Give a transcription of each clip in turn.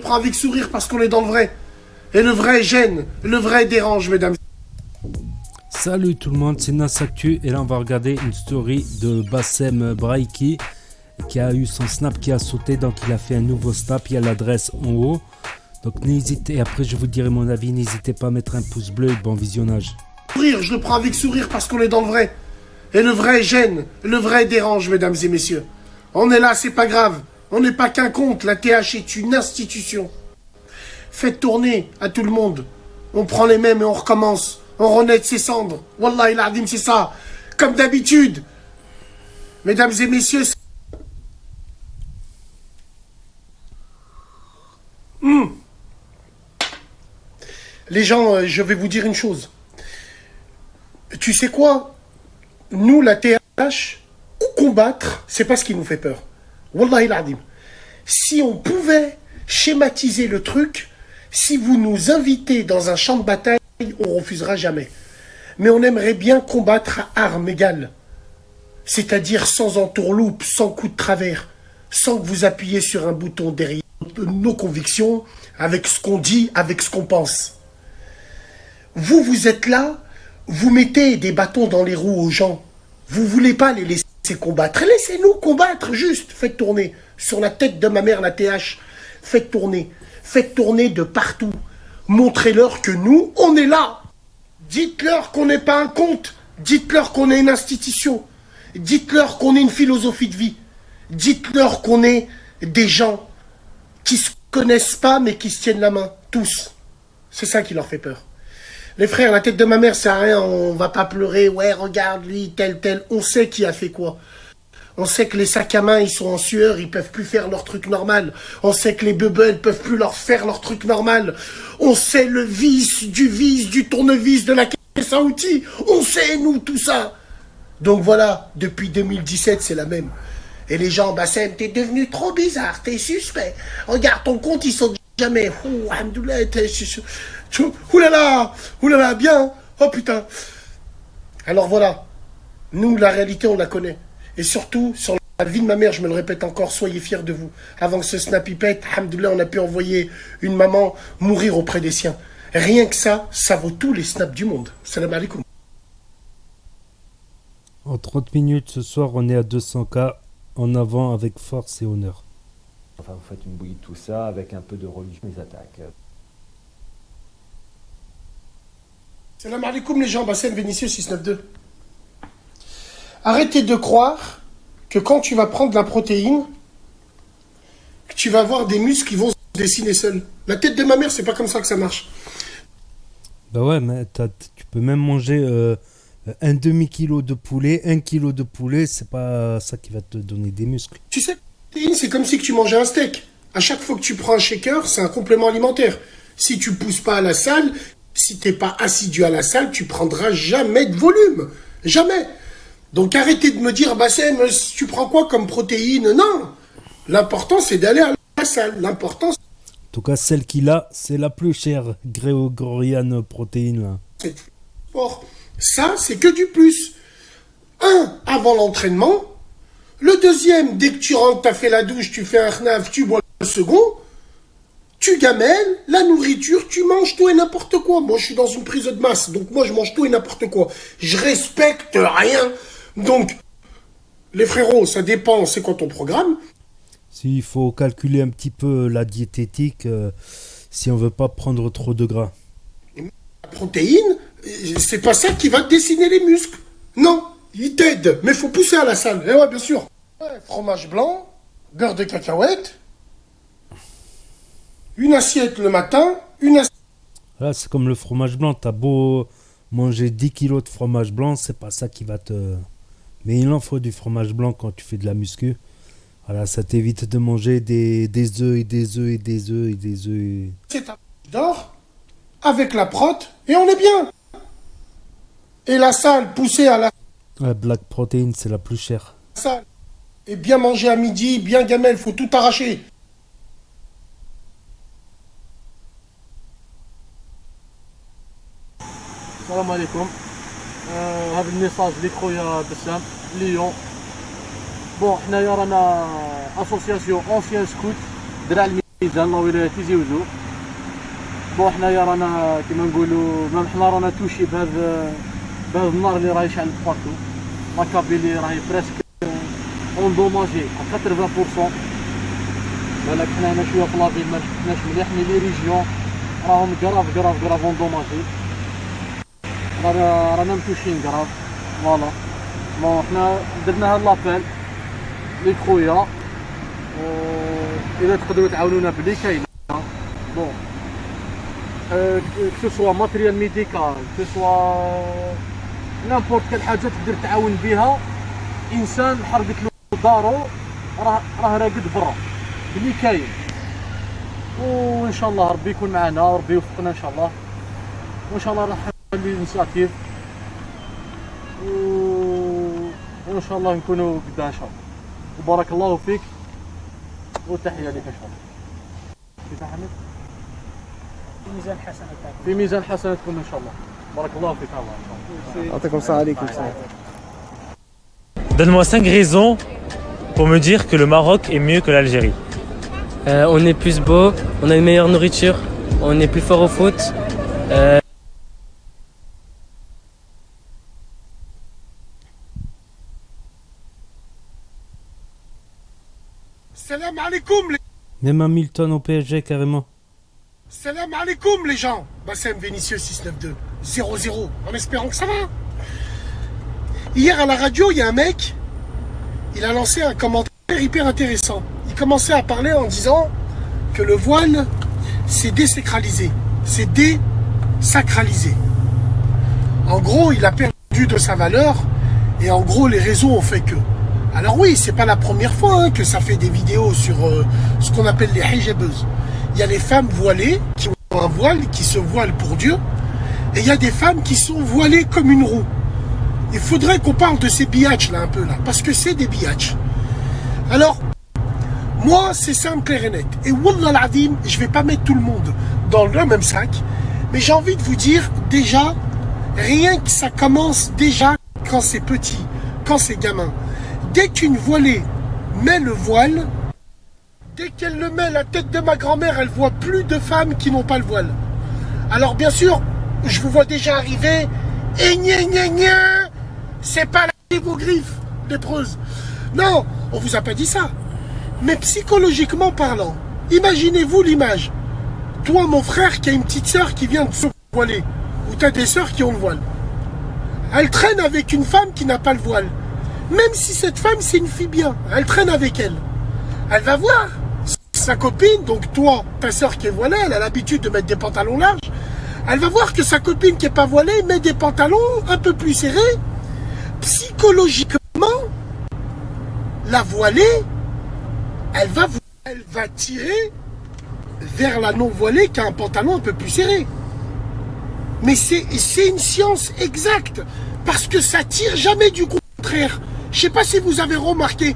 prends avec sourire parce qu'on est dans le vrai. Et le vrai gêne, le vrai dérange, mesdames. Salut tout le monde, c'est Nas Actu et là on va regarder une story de Bassem Braiki qui a eu son snap qui a sauté, donc il a fait un nouveau snap, il y a l'adresse en haut. Donc n'hésitez, après je vous dirai mon avis, n'hésitez pas à mettre un pouce bleu et bon visionnage. Sourire, je le prends avec sourire parce qu'on est dans le vrai. Et le vrai gêne, le vrai dérange, mesdames et messieurs. On est là, c'est pas grave. On n'est pas qu'un compte, la TH est une institution. Faites tourner à tout le monde. On prend les mêmes et on recommence. On renaît de ses cendres. Wallah il adim, c'est ça. Comme d'habitude. Mesdames et messieurs, les gens, je vais vous dire une chose. Tu sais quoi? Nous, la TH, combattre, c'est pas ce qui nous fait peur. Wallah il adim. Si on pouvait schématiser le truc, si vous nous invitez dans un champ de bataille, on refusera jamais. Mais on aimerait bien combattre à armes égales. C'est-à-dire sans entourloupe, sans coup de travers, sans que vous appuyez sur un bouton derrière nos convictions, avec ce qu'on dit, avec ce qu'on pense. Vous êtes là, vous mettez des bâtons dans les roues aux gens. Vous voulez pas les laisser combattre. Laissez-nous combattre, juste. Faites tourner. Sur la tête de ma mère, la TH. Faites tourner. Faites tourner de partout. Montrez-leur que nous, on est là. Dites-leur qu'on n'est pas un conte. Dites-leur qu'on est une institution. Dites-leur qu'on est une philosophie de vie. Dites-leur qu'on est des gens qui se connaissent pas mais qui se tiennent la main. Tous. C'est ça qui leur fait peur. Les frères, la tête de ma mère, c'est rien. On va pas pleurer. Ouais, regarde lui, tel. On sait qui a fait quoi. On sait que les sacs à main, ils sont en sueur, ils peuvent plus faire leur truc normal. On sait que les bubbles peuvent plus leur faire leur truc normal. On sait le vice, du tournevis, de la caisse à outils. On sait, nous, tout ça. Donc voilà, depuis 2017, c'est la même. Et les gens, Bassem, t'es devenu trop bizarre, t'es suspect. Regarde, ton compte, il saute jamais. Ouh, Alhamdoulilah, oulala, bien. Oh putain. Alors voilà, nous, la réalité, on la connaît. Et surtout, sur la vie de ma mère, je me le répète encore, soyez fiers de vous. Avant que ce snap y pète, alhamdoulilah, on a pu envoyer une maman mourir auprès des siens. Rien que ça vaut tous les snaps du monde. Salam alaikum. En 30 minutes ce soir, on est à 200K, en avant avec force et honneur. Enfin, vous faites une bouillie de tout ça avec un peu de religion, les attaques. Salam alaikum les gens, Bassem Vénitieux 692. Arrêtez de croire que quand tu vas prendre de la protéine, que tu vas avoir des muscles qui vont se dessiner seuls. La tête de ma mère, c'est pas comme ça que ça marche. Bah ouais, mais tu peux même manger un demi-kilo de poulet, 1 kilo de poulet, c'est pas ça qui va te donner des muscles. Tu sais, la protéine, c'est comme si que tu mangeais un steak. À chaque fois que tu prends un shaker, c'est un complément alimentaire. Si tu pousses pas à la salle, si t'es pas assidu à la salle, tu prendras jamais de volume. Jamais. Donc arrêtez de me dire, Bassem, tu prends quoi comme protéine? Non. L'important, c'est d'aller à la salle. L'important, En tout cas, celle qu'il a, c'est la plus chère, Grégorian Protéine, là. c'est le sport. Ça, c'est que du plus. Un, avant l'entraînement. Le deuxième, dès que tu rentres, t'as fait la douche, tu fais un khnaf, tu bois le second. Tu gamelles, la nourriture, tu manges tout et n'importe quoi. Moi, je suis dans une prise de masse, donc moi, je mange tout et n'importe quoi. Je respecte rien. Donc, les frérots, ça dépend, c'est quoi ton programme. S'il faut calculer un petit peu la diététique, si on veut pas prendre trop de gras. La protéine, c'est pas ça qui va te dessiner les muscles. Non, il t'aide, mais faut pousser à la salle. Eh ouais, bien sûr. Ouais, fromage blanc, beurre de cacahuète, une assiette le matin, une assiette... Là, c'est comme le fromage blanc. T'as beau manger 10 kilos de fromage blanc, c'est pas ça qui va te... Mais il en faut du fromage blanc quand tu fais de la muscu. Voilà, ça t'évite de manger des œufs et des œufs et des œufs et des œufs. d'or, avec la prot, et on est bien. Et la salle, pousser à la La Black Protein, c'est la plus chère. salle. Et bien manger à midi, bien gamelle, faut tout arracher. السلام عليكم. هذا الميساج لخويا بسام ليون. بون حنايا رانا اسوسياسيون اونسيان سكوت درع ميزان الله ولاية تيزيوزو. بون حنايا رانا كيما نقولوا مام حنا رانا توشي بهذا النار اللي راه يشعل بارتو. لاكابي اللي راهي بريسك اندوماجي 80%. بالك حنا هنا شويه في لافيل ما شفناش مليح، مي لي ريجيون راهم كراف اندوماجي. رانا متوشين كراف. فوالا بون حنا درنا هاد لابيل ليك خويا، اذا تقدروا تعاونونا بلي كاينه بون كو سوا ماتريال ميديكال كو سوا نامبورت كال حاجه تقدر تعاون بها انسان حرقت له دارو، راه راقد برا بلي كاين. وان شاء الله ربي يكون معنا وربي يوفقنا ان شاء الله، وان شاء الله راح نخلي الانسياتيف وان شاء الله نكونوا قدام ان شاء الله. وبارك الله فيك وتحيه لك ان شاء الله. كيف حمد؟ في ميزان حسناتكم ان شاء الله. بارك الله فيك. الله ان شاء الله. يعطيكم الصحة عليكم. Donne-moi 5 raisons pour me dire que le Maroc est mieux que l'Algérie. On est plus beau, on a une meilleure nourriture, on est plus fort au foot. Salam alaikum les... Même Hamilton au PSG carrément. Salam alaikum les gens. Bassem Vénitieux 692 0-0, en espérant que ça va. Hier à la radio, il y a un mec, il a lancé un commentaire hyper intéressant. Il commençait à parler en disant que le voile, c'est désacralisé. C'est désacralisé. En gros, il a perdu de sa valeur et en gros, les réseaux ont fait que. Alors oui, c'est pas la première fois que ça fait des vidéos sur ce qu'on appelle les hijabeuses. Il y a les femmes voilées qui ont un voile, qui se voilent pour Dieu. Et il y a des femmes qui sont voilées comme une roue. Il faudrait qu'on parle de ces biatchs là un peu là, parce que c'est des biatchs. Alors, moi c'est simple, clair et net. Et wallah l'azim, je vais pas mettre tout le monde dans le même sac, mais j'ai envie de vous dire déjà, rien que ça commence déjà quand c'est petit, quand c'est gamin. Dès qu'une voilée met le voile, dès qu'elle le met, la tête de ma grand-mère, elle voit plus de femmes qui n'ont pas le voile. Alors bien sûr, je vous vois déjà arriver, et gna gna gna, c'est pas là vos griffes, lépreuses. Non, on vous a pas dit ça. Mais psychologiquement parlant, imaginez-vous l'image. Toi, mon frère, qui a une petite sœur qui vient de se voiler, ou tu as des sœurs qui ont le voile. Elle traîne avec une femme qui n'a pas le voile. Même si cette femme, c'est une fille bien, elle traîne avec elle. Elle va voir sa copine, donc toi, ta sœur qui est voilée, elle a l'habitude de mettre des pantalons larges. Elle va voir que sa copine qui n'est pas voilée met des pantalons un peu plus serrés. Psychologiquement, la voilée, elle va tirer vers la non-voilée qui a un pantalon un peu plus serré. Mais c'est une science exacte, parce que ça tire jamais du contraire. Je ne sais pas si vous avez remarqué.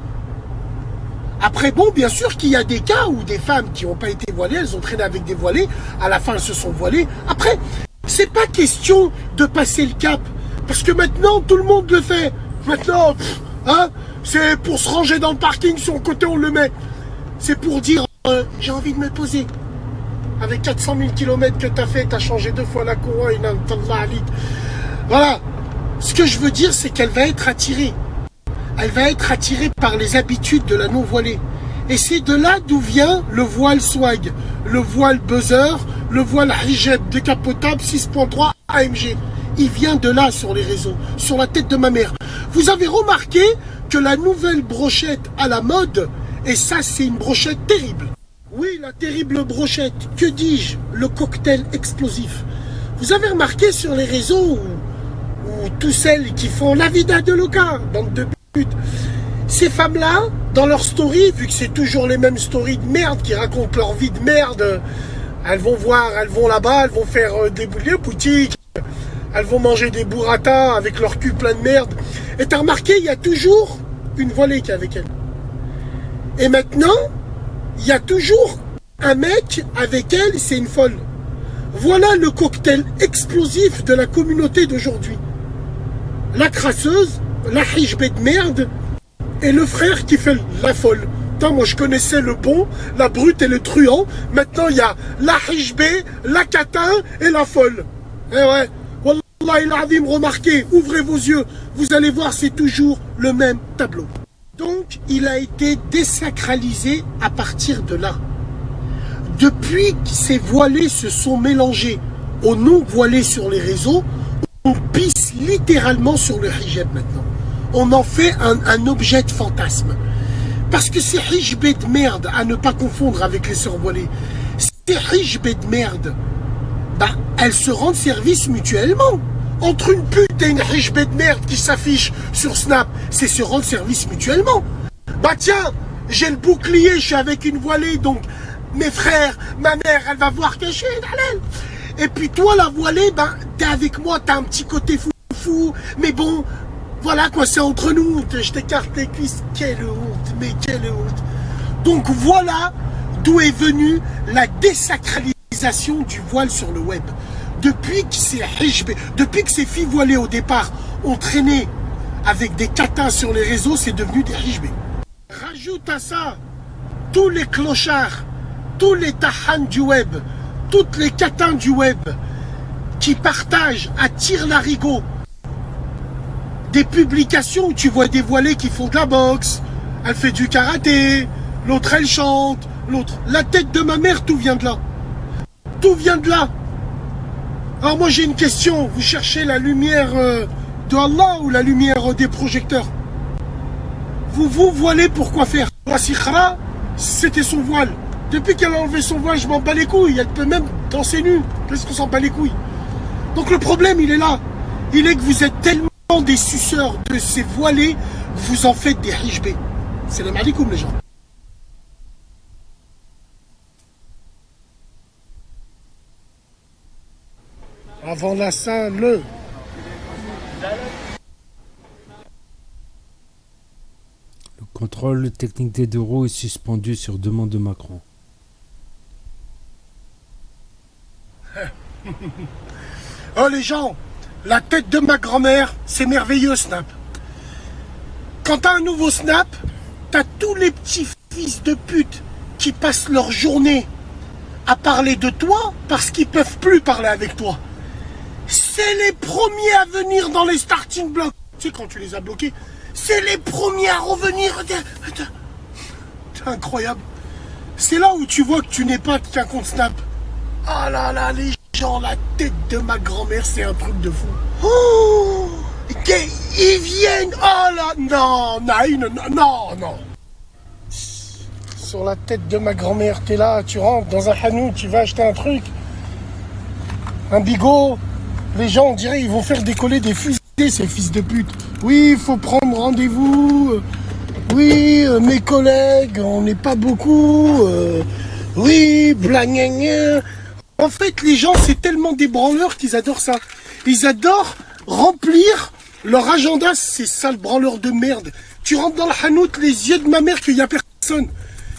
Après, bon, bien sûr qu'il y a des cas où des femmes qui n'ont pas été voilées, elles ont traîné avec des voilés, à la fin elles se sont voilées. Après, c'est pas question de passer le cap, parce que maintenant tout le monde le fait. Maintenant, hein, c'est pour se ranger dans le parking, sur le côté on le met. C'est pour dire, j'ai envie de me poser. Avec 400 000 km que tu as fait, tu as changé 2 fois la couronne, voilà. Ce que je veux dire, c'est qu'elle va être attirée. Elle va être attirée par les habitudes de la non-voilée. Et c'est de là d'où vient le voile swag, le voile buzzer, le voile hijab décapotable 6.3 AMG. Il vient de là sur les réseaux, sur la tête de ma mère. Vous avez remarqué que la nouvelle brochette à la mode, et ça c'est une brochette terrible. Oui, la terrible brochette, que dis-je, le cocktail explosif. Vous avez remarqué sur les réseaux où tous celles qui font la vida de loca, bande de putes, ces femmes-là, dans leur story, vu que c'est toujours les mêmes stories de merde qui racontent leur vie de merde, elles vont voir, elles vont là-bas, elles vont faire des boutiques, elles vont manger des burrata avec leur cul plein de merde. Et t'as remarqué, il y a toujours une voilée qui est avec elle. Et maintenant, il y a toujours un mec avec elle, c'est une folle. Voilà le cocktail explosif de la communauté d'aujourd'hui. La crasseuse, la hijbée de merde, et le frère qui fait la folle. matin, moi je connaissais le bon, la brute et le truand. Maintenant, il y a la hijbé, la catin et la folle. Eh ouais, Wallahi l'azim, remarquez, ouvrez vos yeux. Vous allez voir, c'est toujours le même tableau. Donc, il a été désacralisé à partir de là. Depuis que ces voilés se sont mélangés aux non-voilés sur les réseaux, on pisse littéralement sur le hijab maintenant. On en fait un objet de fantasme. Parce que ces hijbés de merde, à ne pas confondre avec les sœurs voilées, ces hijbés de merde, bah, elles se rendent service mutuellement. Entre une pute et une hijbé de merde qui s'affiche sur Snap, c'est se rendre service mutuellement. Bah tiens, j'ai le bouclier, je suis avec une voilée, donc mes frères, ma mère, elle va voir que je suis une halal. Et puis toi, la voilée, ben, t'es avec moi, t'as un petit côté fou, mais bon, voilà quoi, c'est entre nous, je t'écarte les cuisses, quelle honte, mais quelle honte. Donc voilà d'où est venue la désacralisation du voile sur le web. Depuis que ces filles voilées au départ ont traîné avec des catins sur les réseaux, c'est devenu des hijbés. Rajoute à ça tous les clochards, tous les tahans du web, toutes les catins du web qui partagent à tire-larigot des publications où tu vois des voilées qui font de la boxe, elle fait du karaté, l'autre elle chante, l'autre... La tête de ma mère, tout vient de là. Tout vient de là. Alors moi j'ai une question, vous cherchez la lumière de Allah ou la lumière des projecteurs? Vous vous voilez pour quoi faire? La sikhra, c'était son voile. Depuis qu'elle a enlevé son voile, je m'en bats les couilles. Elle peut même danser nue. Qu'est-ce qu'on s'en bat les couilles? Donc le problème, il est là. Il est que vous êtes tellement des suceurs de ces voilés, vous en faites des hijbés. C'est le malikoum, les gens. Avant la Saint, le contrôle technique des deux roues est suspendu sur demande de Macron. Oh les gens, la tête de ma grand-mère, c'est merveilleux Snap. Quand t'as un nouveau Snap, t'as tous les petits fils de pute qui passent leur journée à parler de toi parce qu'ils peuvent plus parler avec toi. C'est les premiers à venir dans les starting blocks. Tu sais quand tu les as bloqués, c'est les premiers à revenir. C'est incroyable. C'est là où tu vois que tu n'es pas qu'un compte Snap. Ah là là, les gens, la tête de ma grand-mère, c'est un truc de fou. Oh, ils viennent. Oh là, non, non. Sur la tête de ma grand-mère, t'es là, tu rentres dans un hanout, tu vas acheter un truc. Un bigot. Les gens, on dirait, ils vont faire décoller des fusées, ces fils de pute. Oui, il faut prendre rendez-vous. Oui, mes collègues, on n'est pas beaucoup. Oui, blagnagna. En fait, les gens, c'est tellement des branleurs qu'ils adorent ça. Ils adorent remplir leur agenda, ces sales branleurs de merde. Tu rentres dans le hanout, les yeux de ma mère, qu'il n'y a personne.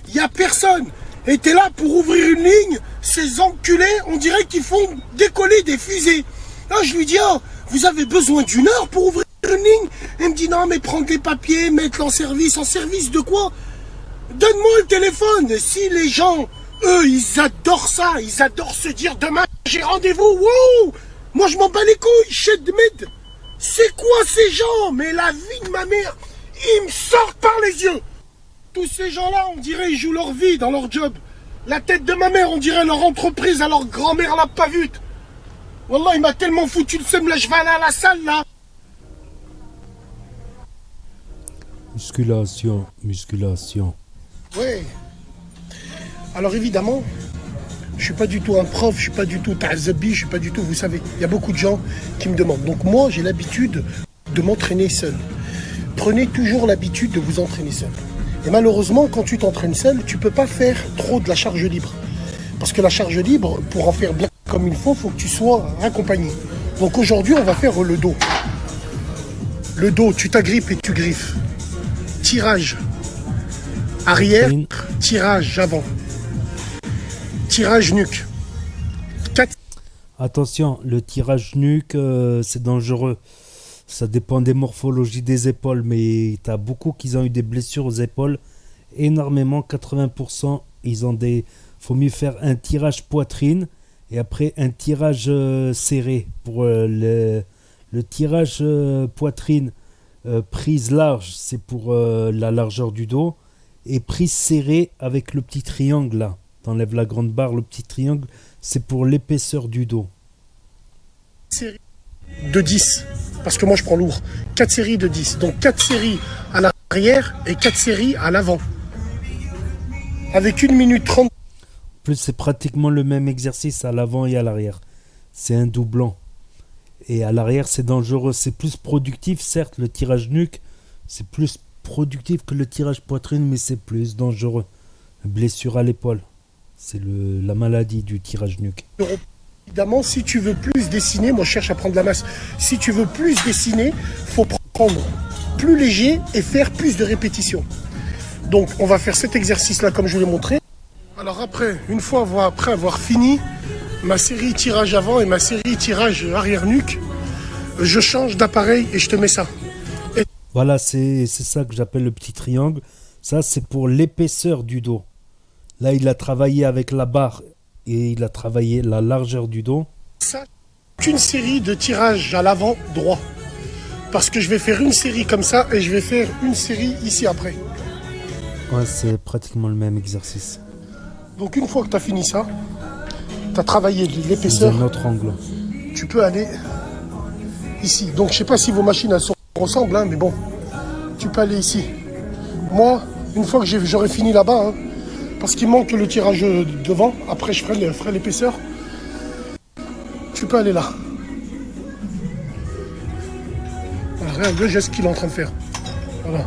Il n'y a personne. Et t'es là pour ouvrir une ligne. Ces enculés, on dirait qu'ils font décoller des fusées. Là, je lui dis, oh, vous avez besoin d'une heure pour ouvrir une ligne? Elle me dit, non, mais prendre des papiers, mettre en service de quoi? Donne-moi le téléphone. Si les gens, eux, ils adorent ça, ils adorent se dire, demain, j'ai rendez-vous, wow! Moi, je m'en bats les couilles, shit de mid. C'est quoi ces gens? Mais la vie de ma mère, ils me sortent par les yeux. Tous ces gens-là, on dirait, ils jouent leur vie dans leur job. La tête de ma mère, on dirait leur entreprise, alors grand-mère l'a pas vue. Wallah, il m'a tellement foutu le seum, là, je vais aller à la salle, là. Musculation. Ouais. Alors évidemment, je suis pas du tout un prof, je suis pas du tout ta'zabi, je suis pas du tout, vous savez, il y a beaucoup de gens qui me demandent. Donc moi, j'ai l'habitude de m'entraîner seul. Prenez toujours l'habitude de vous entraîner seul. Et malheureusement, quand tu t'entraînes seul, tu peux pas faire trop de la charge libre. Parce que la charge libre, pour en faire bien comme il faut que tu sois accompagné. Donc aujourd'hui, on va faire le dos. Le dos, tu t'agrippes et tu griffes. Tirage arrière, tirage avant. Tirage nuque. Attention, le tirage nuque, c'est dangereux. Ça dépend des morphologies des épaules, mais t'as beaucoup qui ont eu des blessures aux épaules énormément, 80%. Ils ont des... Faut mieux faire un tirage poitrine et après un tirage serré. Pour le tirage poitrine, prise large, c'est pour la largeur du dos. Et prise serrée avec le petit triangle là. T'enlèves la grande barre, le petit triangle, c'est pour l'épaisseur du dos. Série de 10, parce que moi je prends lourd. 4 séries de 10. Donc 4 séries à l'arrière et 4 séries à l'avant. Avec 1 minute 30. En plus, c'est pratiquement le même exercice à l'avant et à l'arrière. C'est un doublant. Et à l'arrière, c'est dangereux. C'est plus productif, certes, le tirage nuque, c'est plus productif que le tirage poitrine, mais c'est plus dangereux. Blessure à l'épaule. C'est la maladie du tirage nuque. Évidemment, si tu veux plus dessiner, moi je cherche à prendre la masse. Si tu veux plus dessiner, faut prendre plus léger et faire plus de répétitions. Donc on va faire cet exercice-là comme je vous l'ai montré. Alors après, une fois après avoir fini ma série tirage avant et ma série tirage arrière nuque, je change d'appareil et je te mets ça. Voilà, c'est ça que j'appelle le petit triangle. Ça, c'est pour l'épaisseur du dos. Là, il a travaillé avec la barre et il a travaillé la largeur du dos. Ça, c'est une série de tirages à l'avant droit. Parce que je vais faire une série comme ça et je vais faire une série ici après. Ouais, c'est pratiquement le même exercice. Donc une fois que tu as fini ça, tu as travaillé C'est l'épaisseur, un autre angle. tu peux aller ici. Donc je sais pas si vos machines elles se ressemblent, hein, mais bon, tu peux aller ici. Moi, une fois que j'aurai fini là-bas, hein, parce qu'il manque le tirage devant, après je ferai l'épaisseur, tu peux aller là. Voilà, regarde le geste qu'il est en train de faire. Voilà.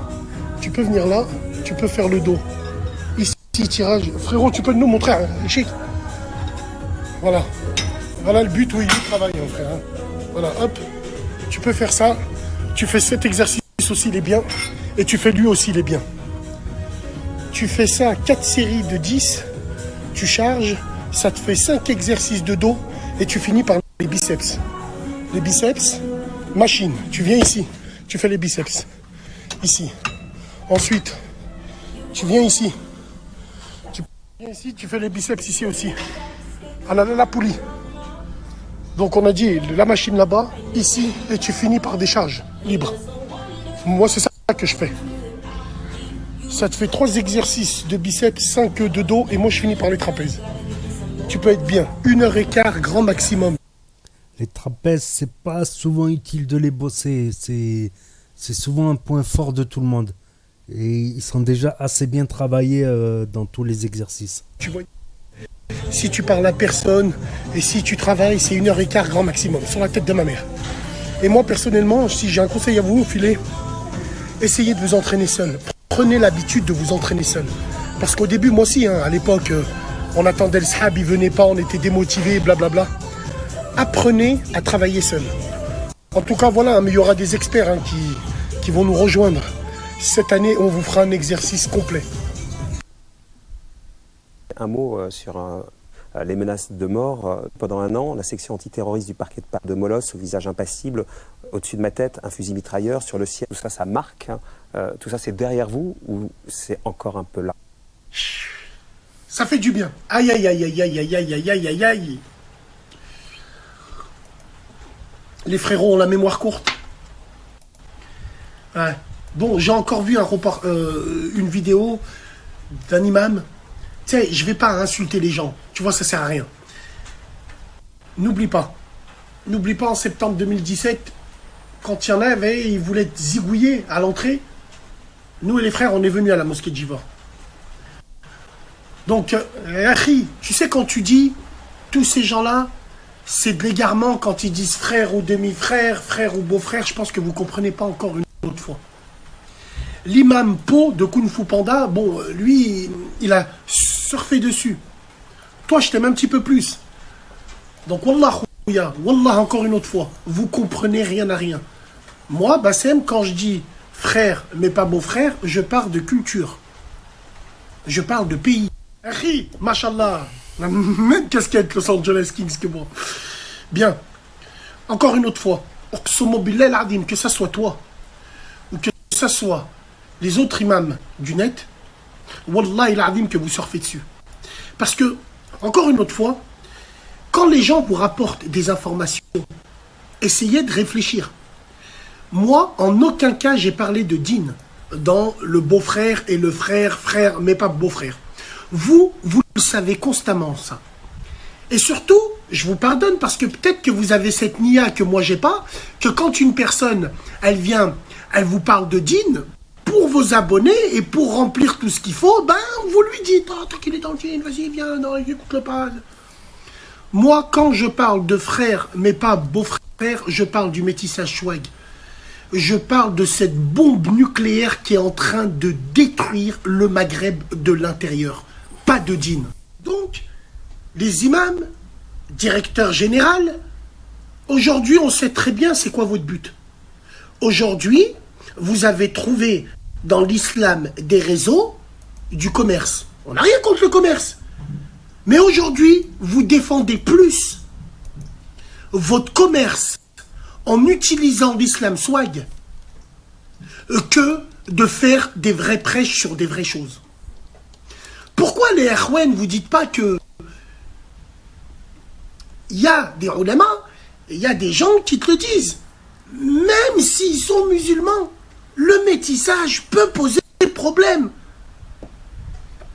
Tu peux venir là, tu peux faire le dos. Ici, tirage. Frérot, tu peux nous montrer, hein, chic. Voilà. Voilà le but où il travaille, mon frère. Hein. Voilà, hop. Tu peux faire ça. Tu fais cet exercice aussi, il est bien. Et tu fais lui aussi, il est bien. Tu fais ça 4 séries de 10. Tu charges. Ça te fait 5 exercices de dos. Et tu finis par les biceps. Les biceps, machine. Tu viens ici. Tu fais les biceps. Ici. Ensuite, tu viens ici. Tu viens ici, tu fais les biceps ici aussi. À la poulie. Donc on a dit la machine là-bas, ici, et tu finis par des charges libres. Moi, c'est ça que je fais. Ça te fait 3 exercices de biceps, 5 de dos, et moi je finis par les trapèzes. Tu peux être bien. 1h15 grand maximum. Les trapèzes, c'est pas souvent utile de les bosser. C'est souvent un point fort de tout le monde. Et ils sont déjà assez bien travaillés dans tous les exercices. Tu vois, si tu parles à personne et si tu travailles, c'est 1h15 grand maximum, sur la tête de ma mère. Et moi, personnellement, si j'ai un conseil à vous filer, essayez de vous entraîner seul. Prenez l'habitude de vous entraîner seul. Parce qu'au début, moi aussi, hein, à l'époque, on attendait le sahab, il venait pas, on était démotivés, blablabla. Apprenez à travailler seul. En tout cas, voilà, mais il y aura des experts hein, qui vont nous rejoindre. Cette année, on vous fera un exercice complet. Un mot sur les menaces de mort. Pendant un an, la section antiterroriste du parquet de Molos, au visage impassible, au-dessus de ma tête, un fusil mitrailleur sur le ciel. Tout ça, ça marque. Hein. Tout ça, c'est derrière vous ou c'est encore un peu là? Ça fait du bien. Aïe, aïe, aïe, aïe, aïe, aïe, aïe, aïe, aïe, aïe, aïe. Les frérots ont la mémoire courte. Ouais. Bon, j'ai encore vu une vidéo d'un imam. Tu sais, je vais pas insulter les gens. Tu vois, ça sert à rien. N'oublie pas en septembre 2017, quand il y en avait, ils voulaient te zigouiller à l'entrée. Nous et les frères, on est venus à la mosquée de Jiva. Donc, tu sais, quand tu dis tous ces gens-là, c'est de l'égarement quand ils disent frère ou demi-frère, frère ou beau-frère. Je pense que vous ne comprenez pas encore une autre fois. L'imam Po de Kung Fu Panda, bon, lui, il a surfé dessus. Toi, je t'aime un petit peu plus. Donc, Wallah, Wallah, encore une autre fois, vous comprenez rien à rien. Moi, Bassem, quand je dis frère, mais pas beau-frère, je parle de culture. Je parle de pays. Akhi, mashallah, la même casquette Los Angeles Kings que moi. Bien. Encore une autre fois, que ça soit toi, ou que ça soit les autres imams du net, Wallah il azim que vous surfez dessus. Parce que, encore une autre fois, quand les gens vous rapportent des informations, essayez de réfléchir. Moi, en aucun cas, j'ai parlé de dîn dans le beau-frère et le frère, mais pas beau-frère. Vous le savez constamment, ça. Et surtout, je vous pardonne parce que peut-être que vous avez cette nia que moi j'ai pas, que quand une personne, elle vient, elle vous parle de dîn, pour vos abonnés et pour remplir tout ce qu'il faut, ben vous lui dites, oh, tant qu'il est dans le dîn, vas-y, viens, non, écoute-le pas. Moi, quand je parle de frère, mais pas beau-frère, je parle du métissage chouag. Je parle de cette bombe nucléaire qui est en train de détruire le Maghreb de l'intérieur. Pas de dîn. Donc, les imams, directeur général, aujourd'hui, on sait très bien c'est quoi votre but. Aujourd'hui, vous avez trouvé dans l'islam des réseaux du commerce. On n'a rien contre le commerce. Mais aujourd'hui, vous défendez plus votre commerce en utilisant l'islam swag que de faire des vraies prêches sur des vraies choses. Pourquoi les Erwan, vous dites pas que il y a des ulama, il y a des gens qui te le disent. Même s'ils sont musulmans, le métissage peut poser des problèmes.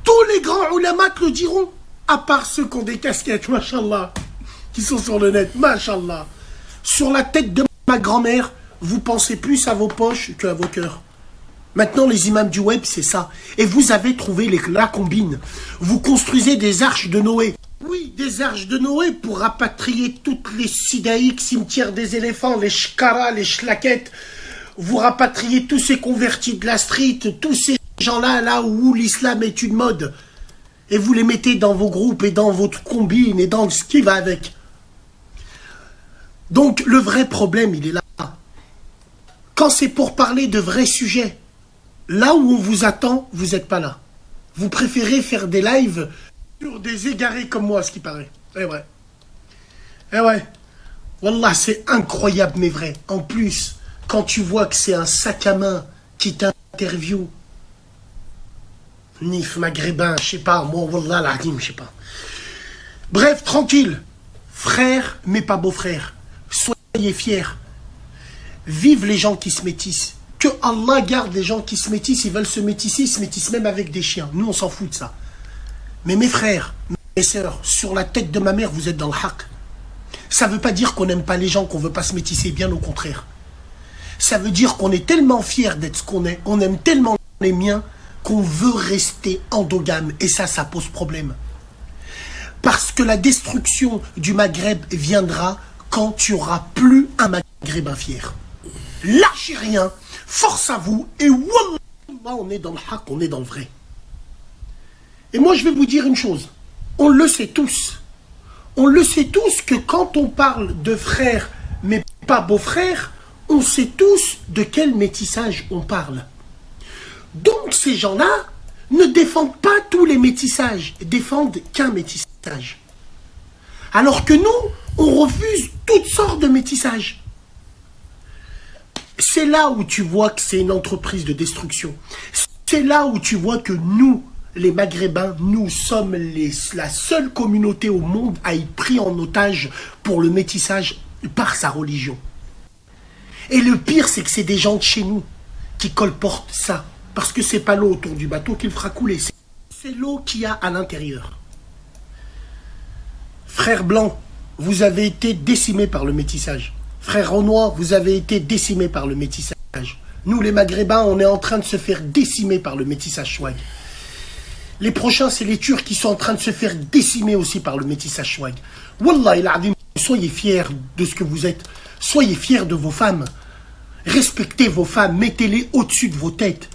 Tous les grands ulama te le diront, à part ceux qui ont des casquettes, mashallah, qui sont sur le net, mashallah. Sur la tête de ma grand-mère, vous pensez plus à vos poches qu'à vos cœurs. Maintenant, les imams du web, c'est ça. Et vous avez trouvé la combine. Vous construisez des arches de Noé. Oui, des arches de Noé pour rapatrier toutes les sidaïques, cimetières des éléphants, les shkara, les shlakettes. Vous rapatriez tous ces convertis de la street, tous ces gens-là, là où l'islam est une mode. Et vous les mettez dans vos groupes et dans votre combine et dans ce qui va avec. Donc, le vrai problème, il est là. Quand c'est pour parler de vrais sujets, là où on vous attend, vous n'êtes pas là. Vous préférez faire des lives sur des égarés comme moi, ce qui paraît. Eh ouais. Eh ouais. Wallah, c'est incroyable, mais vrai. En plus, quand tu vois que c'est un sac à main qui t'interviewe, Nif maghrébin, je sais pas, moi, Wallah, l'Adim, je sais pas. Bref, tranquille. Frère, mais pas beau-frère. Soyez fiers. Vive les gens qui se métissent. Que Allah garde les gens qui se métissent. Ils veulent se métisser, ils se métissent même avec des chiens. Nous, on s'en fout de ça. Mais mes frères, mes sœurs, sur la tête de ma mère, vous êtes dans le haq. Ça ne veut pas dire qu'on n'aime pas les gens, qu'on ne veut pas se métisser. Bien au contraire. Ça veut dire qu'on est tellement fiers d'être ce qu'on est. On aime tellement les miens qu'on veut rester endogame. Et ça pose problème. Parce que la destruction du Maghreb viendra quand tu n'auras plus un Maghrébin fier. Lâchez rien, force à vous, et wallah, on est dans le haq, on est dans le vrai. Et moi, je vais vous dire une chose. On le sait tous. On le sait tous que quand on parle de frère, mais pas beau-frère, on sait tous de quel métissage on parle. Donc, ces gens-là ne défendent pas tous les métissages, défendent qu'un métissage. Alors que nous, on refuse toutes sortes de métissages. C'est là où tu vois que c'est une entreprise de destruction. C'est là où tu vois que nous, les Maghrébins, nous sommes la seule communauté au monde à être pris en otage pour le métissage par sa religion. Et le pire, c'est que c'est des gens de chez nous qui colportent ça. Parce que c'est pas l'eau autour du bateau qui le fera couler. C'est l'eau qu'il y a à l'intérieur. Frère blanc, vous avez été décimés par le métissage. Frère Renoir, vous avez été décimés par le métissage. Nous, les Maghrébins, on est en train de se faire décimer par le métissage chouag. Les prochains, c'est les Turcs qui sont en train de se faire décimer aussi par le métissage chouag. Wallah, il a dit, soyez fiers de ce que vous êtes. Soyez fiers de vos femmes. Respectez vos femmes, mettez-les au-dessus de vos têtes.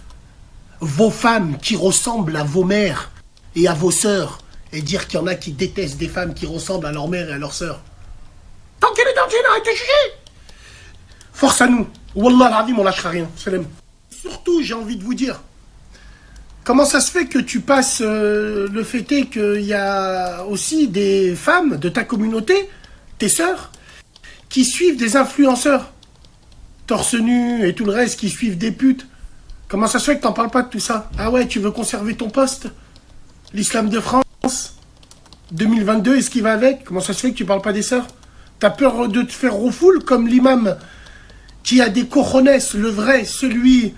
Vos femmes qui ressemblent à vos mères et à vos sœurs. Et dire qu'il y en a qui détestent des femmes qui ressemblent à leur mère et à leur sœur. Tant qu'elle est dans le djinn, arrête de juger. Force à nous. Wallah l'azim, on lâchera rien. Salam. Surtout, j'ai envie de vous dire, comment ça se fait que tu passes le fait est qu'il y a aussi des femmes de ta communauté, tes sœurs, qui suivent des influenceurs, torse nu et tout le reste, qui suivent des putes. Comment ça se fait que t'en parles pas de tout ça? Ah ouais, tu veux conserver ton poste? L'islam de France 2022 et ce qui va avec? Comment ça se fait que tu parles pas des sœurs? T'as peur de te faire refoule comme l'imam qui a des cojones, le vrai, celui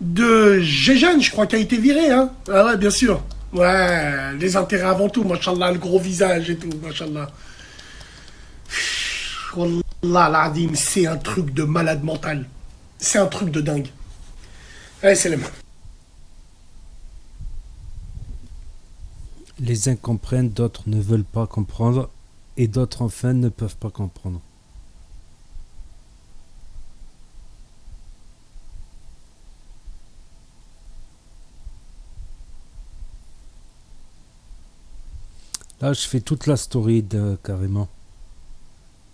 de Gégène, je crois, qui a été viré, hein? Ah ouais, bien sûr. Ouais, les intérêts avant tout, machallah, le gros visage et tout, machallah. Wallah, l'adim, c'est un truc de malade mental. C'est un truc de dingue. Allez, c'est les mains. Les uns comprennent, d'autres ne veulent pas comprendre, et d'autres enfin ne peuvent pas comprendre. Là, je fais toute la story carrément.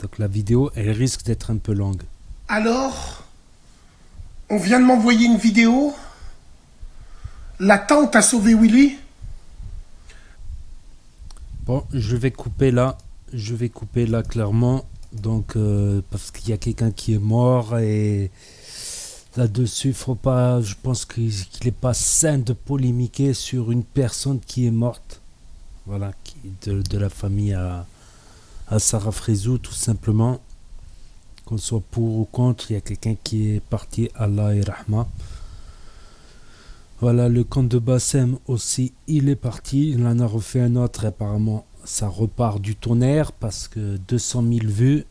Donc la vidéo, elle risque d'être un peu longue. Alors, on vient de m'envoyer une vidéo. La tante a sauvé Willy. Bon, je vais couper là. Je vais couper là clairement. Donc, parce qu'il y a quelqu'un qui est mort et là-dessus, faut pas. Je pense qu'il n'est pas sain de polémiquer sur une personne qui est morte. Voilà, qui de la famille à Sarah Frézou, tout simplement. Qu'on soit pour ou contre, il y a quelqu'un qui est parti, Allah et Rahma. Voilà, le camp de Bassem aussi, il est parti. Il en a refait un autre, apparemment, ça repart du tonnerre parce que 200 000 vues.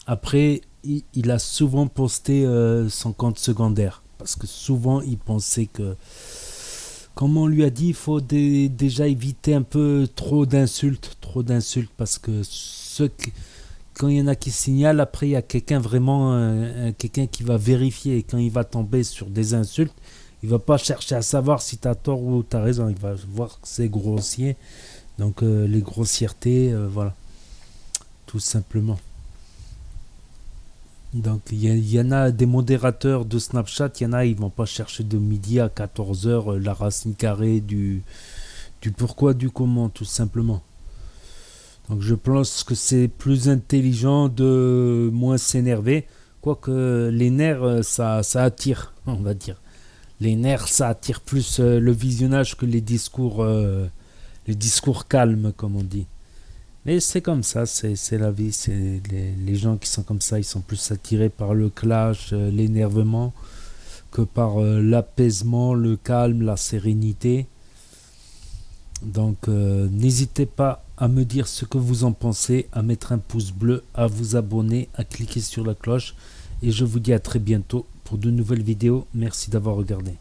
Après, il a souvent posté son compte secondaire parce que souvent, il pensait que, comme on lui a dit, il faut déjà éviter un peu trop d'insultes parce que quand il y en a qui signalent, après il y a quelqu'un vraiment, quelqu'un qui va vérifier et quand il va tomber sur des insultes, il va pas chercher à savoir si tu as tort ou tu as raison, il va voir que c'est grossier, donc les grossièretés, voilà, tout simplement. Donc il y en a des modérateurs de Snapchat, il y en a, ils vont pas chercher de midi à 14h la racine carrée du pourquoi, du comment, tout simplement. Donc je pense que c'est plus intelligent de moins s'énerver, quoique les nerfs, ça attire, on va dire. Les nerfs, ça attire plus le visionnage que les discours calmes, comme on dit. Mais c'est comme ça, c'est la vie, c'est les gens qui sont comme ça, ils sont plus attirés par le clash, l'énervement, que par l'apaisement, le calme, la sérénité. Donc n'hésitez pas à me dire ce que vous en pensez, à mettre un pouce bleu, à vous abonner, à cliquer sur la cloche. Et je vous dis à très bientôt pour de nouvelles vidéos. Merci d'avoir regardé.